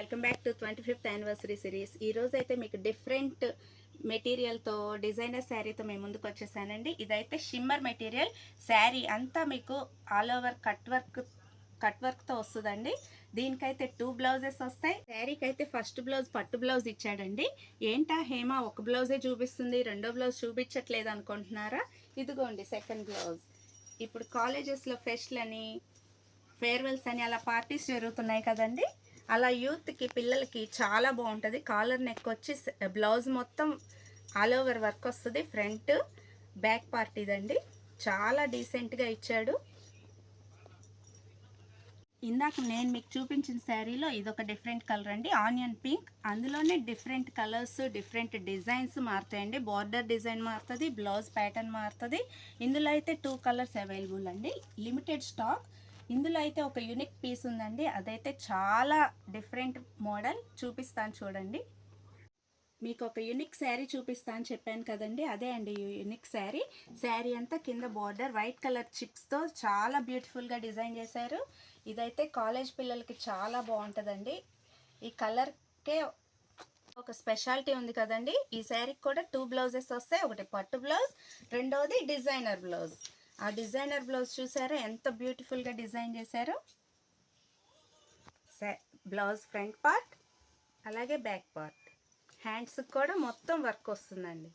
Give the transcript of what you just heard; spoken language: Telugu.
Welcome back to 25th anniversary series. ఈరోజు అయితే మీకు డిఫరెంట్ మెటీరియల్తో డిజైనర్ శారీతో మేము ముందుకు వచ్చేసానండి. ఇదైతే షిమ్మర్ మెటీరియల్ శారీ అంతా మీకు ఆల్ ఓవర్ కట్ వర్క్తో వస్తుందండి. దీనికైతే 2 బ్లౌజెస్ వస్తాయి. శారీకి అయితే ఫస్ట్ బ్లౌజ్ పట్టు బ్లౌజ్ ఇచ్చాడండి. ఏంటా హేమ ఒక బ్లౌజే చూపిస్తుంది, రెండో బ్లౌజ్ చూపించట్లేదు అనుకుంటున్నారా? ఇదిగోండి సెకండ్ బ్లౌజ్. ఇప్పుడు కాలేజెస్లో ఫెస్ట్లని, ఫేర్వెల్స్ అని అలా పార్టీస్ జరుగుతున్నాయి కదండి. అలా యూత్కి పిల్లలకి చాలా బాగుంటుంది. కాలర్ నెక్ వచ్చి బ్లౌజ్ మొత్తం ఆల్ ఓవర్ వర్క్ వస్తుంది. ఫ్రంట్ బ్యాక్ పార్ట్ ఇదండి. చాలా డీసెంట్గా ఇచ్చాడు. ఇందాక నేను మీకు చూపించిన శారీలో ఇదొక డిఫరెంట్ కలర్ అండి, ఆనియన్ పింక్. అందులోనే డిఫరెంట్ కలర్స్, డిఫరెంట్ డిజైన్స్ మారుతాయండి. బార్డర్ డిజైన్ మారుతుంది, బ్లౌజ్ ప్యాటర్న్ మారుతుంది. ఇందులో అయితే 2 కలర్స్ అవైలబుల్ అండి, లిమిటెడ్ స్టాక్. ఇందులో అయితే ఒక యూనిక్ పీస్ ఉందండి, అదైతే చాలా డిఫరెంట్ మోడల్. చూపిస్తాను చూడండి. మీకు ఒక యూనిక్ శారీ చూపిస్తాను చెప్పాను కదండి, అదే అండి యూనిక్ శారీ. శారీ అంతా కింద బార్డర్ వైట్ కలర్ చిప్స్తో చాలా బ్యూటిఫుల్గా డిజైన్ చేశారు. ఇదైతే కాలేజ్ పిల్లలకి చాలా బాగుంటుందండి. ఈ కలర్కే ఒక స్పెషాలిటీ ఉంది కదండి. ఈ శారీకి కూడా 2 బ్లౌజెస్ వస్తాయి. ఒకటి పట్టు బ్లౌజ్, రెండోది డిజైనర్ బ్లౌజ్. ఆ డిజైనర్ బ్లౌజ్ చూసారా ఎంత బ్యూటిఫుల్గా డిజైన్ చేశారో. బ్లౌజ్ ఫ్రంట్ పార్ట్ అలాగే బ్యాక్ పార్ట్, హ్యాండ్స్కి కూడా మొత్తం వర్క్ వస్తుందండి.